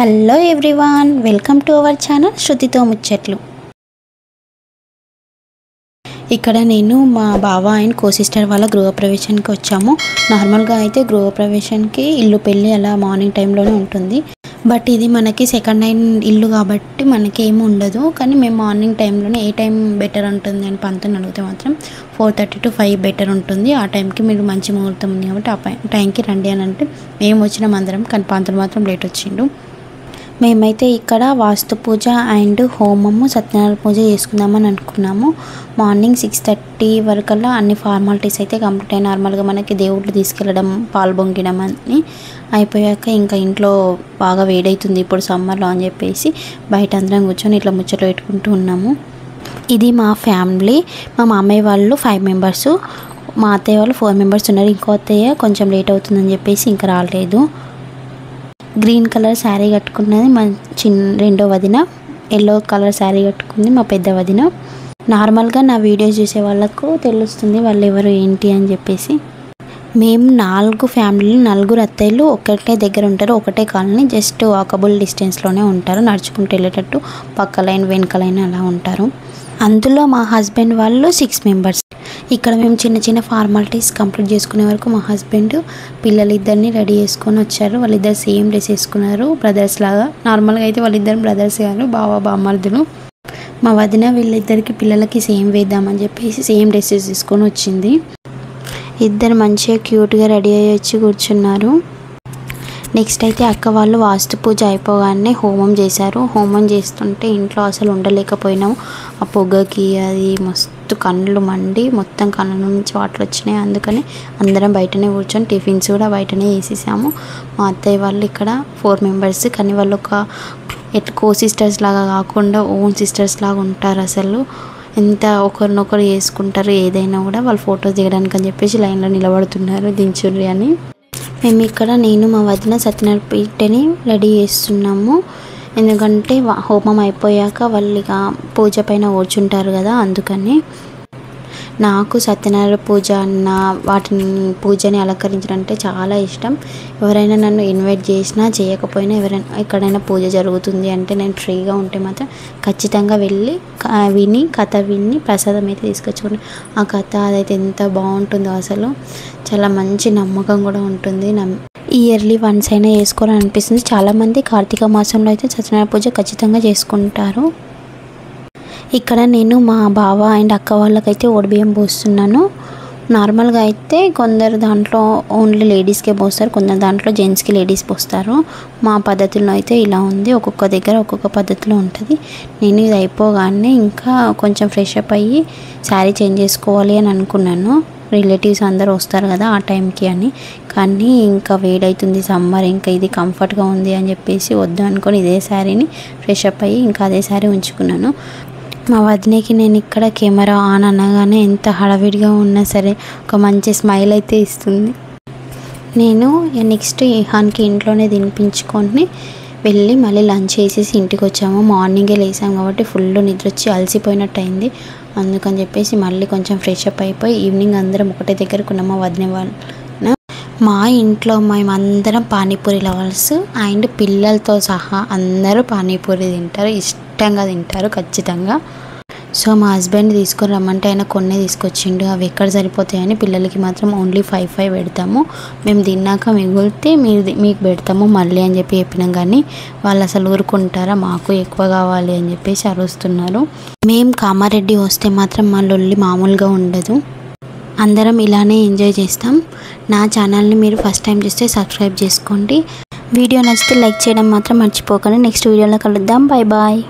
Hello everyone, welcome to our channel శృతితో ముచ్చట్లు. ఇక్కడ నేను మా బావ అండ్ కో సిస్టర్ వాళ్ళ గృహప్రవేశానికి వచ్చాము. నార్మల్గా అయితే గృహప్రవేశానికి ఇల్లు పెళ్ళి అలా మార్నింగ్ టైంలోనే ఉంటుంది. బట్ ఇది మనకి సెకండ్ హ్యాండ్ ఇల్లు కాబట్టి మనకి ఏమి ఉండదు. కానీ మేము మార్నింగ్ టైంలోనే ఏ టైం బెటర్ ఉంటుంది అని పంతుని అడిగితే మాత్రం 4:30 to 5 బెటర్ ఉంటుంది. ఆ టైంకి మీరు మంచి ముహూర్తం ఉంది కాబట్టి ఆ టైంకి రండి అని అంటే మేము వచ్చినాం అందరం. కానీ పంతులు మాత్రం లేట్ వచ్చిండు. మేమైతే ఇక్కడ వాస్తు పూజ అండ్ హోమము సత్యనారాయణ పూజ చేసుకుందామని అనుకున్నాము. మార్నింగ్ 6:30 వరకల్లా అన్ని ఫార్మాలిటీస్ అయితే కంప్లీట్ అయ్యి నార్మల్గా మనకి దేవుళ్ళు తీసుకెళ్ళడం పాలు బొంగడం అని అయిపోయాక ఇంకా ఇంట్లో బాగా వేడవుతుంది ఇప్పుడు సమ్మర్లో అని చెప్పేసి బయట అందరం కూర్చొని ఇట్లా ముచ్చట్లు పెట్టుకుంటూ ఉన్నాము. ఇది మా ఫ్యామిలీ. మా మామయ్య వాళ్ళు 5 మెంబర్స్, మా అత్తయ్య వాళ్ళు 4 మెంబర్స్ ఉన్నారు. ఇంకో అత్తయ్య కొంచెం లేట్ అవుతుందని చెప్పేసి ఇంకా రాలేదు. గ్రీన్ కలర్ శారీ కట్టుకున్నది మా రెండో వదిన, ఎల్లో కలర్ శారీ కట్టుకుంది మా పెద్ద వదిన. నార్మల్గా నా వీడియోస్ చూసే వాళ్ళకు తెలుస్తుంది వాళ్ళు ఎవరు ఏంటి అని చెప్పేసి. మేము 4 ఫ్యామిలీలు, 4 అత్తయ్యలు ఒకటే దగ్గర ఉంటారు, ఒకటే కాలనీ, జస్ట్ వాకబుల్ డిస్టెన్స్లోనే ఉంటారు. నడుచుకుంటూ వెళ్ళేటట్టు పక్క లైన్ వెనక లైన్ అలా ఉంటారు. అందులో మా హస్బెండ్ వాళ్ళు 6 మెంబర్స్. ఇక్కడ మేము చిన్న చిన్న ఫార్మాలిటీస్ కంప్లీట్ చేసుకునే వరకు మా హస్బెండ్ పిల్లలిద్దరిని రెడీ చేసుకొని వచ్చారు. వాళ్ళిద్దరు సేమ్ డ్రెస్ వేసుకున్నారు, బ్రదర్స్ లాగా. నార్మల్గా అయితే వాళ్ళిద్దరు బ్రదర్స్ గారు, బావ బామ్మర్దులు. మా వదిన వీళ్ళిద్దరికి పిల్లలకి సేమ్ వేద్దామని చెప్పేసి సేమ్ డ్రెస్సెస్ తీసుకొని వచ్చింది. ఇద్దరు మంచిగా క్యూట్గా రెడీ అయ్యి వచ్చి కూర్చున్నారు. నెక్స్ట్ అయితే అక్క వాళ్ళు వాస్తు పూజ అయిపోగానే హోమం చేశారు. హోమం చేస్తుంటే ఇంట్లో అసలు ఉండలేకపోయినాము. ఆ పొగకి అది మస్తు కళ్ళు మండి మొత్తం కళ్ళ నుంచి వాటర్ వచ్చినాయి. అందుకని అందరం బయటనే కూర్చొని టిఫిన్స్ కూడా బయటనే వేసేసాము. మా అత్తయ్య వాళ్ళు ఇక్కడ 4 మెంబర్స్, కానీ వాళ్ళు ఒక కో సిస్టర్స్ లాగా కాకుండా ఓన్ సిస్టర్స్ లాగా ఉంటారు. అసలు ఎంత ఒకరినొకరు చేసుకుంటారు. ఏదైనా కూడా వాళ్ళు ఫొటోస్ దిగడానికి అని చెప్పేసి లైన్లో నిలబడుతున్నారు దించుర్రి అని. మేము ఇక్కడ నేను మా వదిన సత్యనారాయణ పీటని రెడీ చేస్తున్నాము. ఎందుకంటే హోమం అయిపోయాక వాళ్ళు ఇక పూజ పైన కూర్చుంటారు కదా, అందుకని. నాకు సత్యనారాయణ పూజ అన్న వాటిని పూజని అలంకరించడం అంటే చాలా ఇష్టం. ఎవరైనా నన్ను ఇన్వైట్ చేసినా చేయకపోయినా ఎవరైనా ఎక్కడైనా పూజ జరుగుతుంది అంటే నేను ఫ్రీగా ఉంటే మాత్రం ఖచ్చితంగా వెళ్ళి కథ విని ప్రసాదం అయితే తీసుకొచ్చుకుని ఆ కథ అదైతే ఎంత బాగుంటుందో అసలు. చాలా మంచి నమ్మకం కూడా ఉంటుంది. ఇయర్లీ వన్స్ అయినా చేసుకోవాలని అనిపిస్తుంది. చాలామంది కార్తీక మాసంలో అయితే సత్యనారాయణ పూజ ఖచ్చితంగా చేసుకుంటారు. ఇక్కడ నేను మా బావ అండ్ అక్క వాళ్ళకైతే ఓడిబియ్యం పోస్తున్నాను. నార్మల్గా అయితే కొందరు దాంట్లో ఓన్లీ లేడీస్కే పోస్తారు, కొందరు దాంట్లో జెంట్స్కి లేడీస్ పోస్తారు. మా పద్ధతిలో అయితే ఇలా ఉంది, ఒక్కొక్క దగ్గర ఒక్కొక్క పద్ధతిలో ఉంటుంది. నేను ఇది అయిపోగానే ఇంకా కొంచెం ఫ్రెష్ అప్ అయ్యి శారీ చేంజ్ చేసుకోవాలి అని అనుకున్నాను. రిలేటివ్స్ అందరూ వస్తారు కదా ఆ టైంకి అని. కానీ ఇంకా వేడవుతుంది సమ్మర్, ఇంకా ఇది కంఫర్ట్గా ఉంది అని చెప్పేసి వద్దు అనుకొని ఇదే శారీని ఫ్రెష్ అప్ అయ్యి ఇంకా అదే శారీ ఉంచుకున్నాను. మా వదినకి నేను ఇక్కడ కెమెరా ఆన్ అనగానే ఎంత హడావిడిగా ఉన్నా సరే ఒక మంచి స్మైల్ అయితే ఇస్తుంది. నేను నెక్స్ట్ ఇహాన్కి ఇంట్లోనే తినిపించుకొని వెళ్ళి మళ్ళీ లంచ్ చేసేసి ఇంటికి వచ్చాము. మార్నింగే లేసాము కాబట్టి ఫుల్ నిద్ర వచ్చి అలసిపోయినట్టు అయింది. అందుకని చెప్పేసి మళ్ళీ కొంచెం ఫ్రెష్ అప్ అయిపోయి ఈవినింగ్ అందరం ఒకటే దగ్గరకు ఉన్నాము. వదిన వాళ్ళు మా ఇంట్లో మేమందరం పానీపూరి లవర్స్ అండ్ పిల్లలతో సహా అందరూ పానీపూరి తింటారు, ఇష్టంగా తింటారు ఖచ్చితంగా. సో మా హస్బెండ్ తీసుకొని రమ్మంటే ఆయన కొన్ని తీసుకొచ్చిండు. అవి ఎక్కడ సరిపోతాయని పిల్లలకి మాత్రం ఓన్లీ 5 పెడతాము, మేము తిన్నాక మిగిలితే మీకు పెడతాము మళ్ళీ అని చెప్పినాం. కానీ వాళ్ళు అసలు ఊరుకుంటారా, మాకు ఎక్కువ కావాలి అని చెప్పేసి అరుస్తున్నారు. మేము కామారెడ్డి వస్తే మాత్రం మా లొల్లి మామూలుగా ఉండదు. అందరం ఇలానే ఎంజాయ్ చేస్తాం. నా ఛానల్ని మీరు ఫస్ట్ టైం చూస్తే సబ్స్క్రైబ్ చేసుకోండి. వీడియో నచ్చితే లైక్ చేయడం మాత్రం మర్చిపోకండి. నెక్స్ట్ వీడియోలో కలుద్దాం. Bye bye.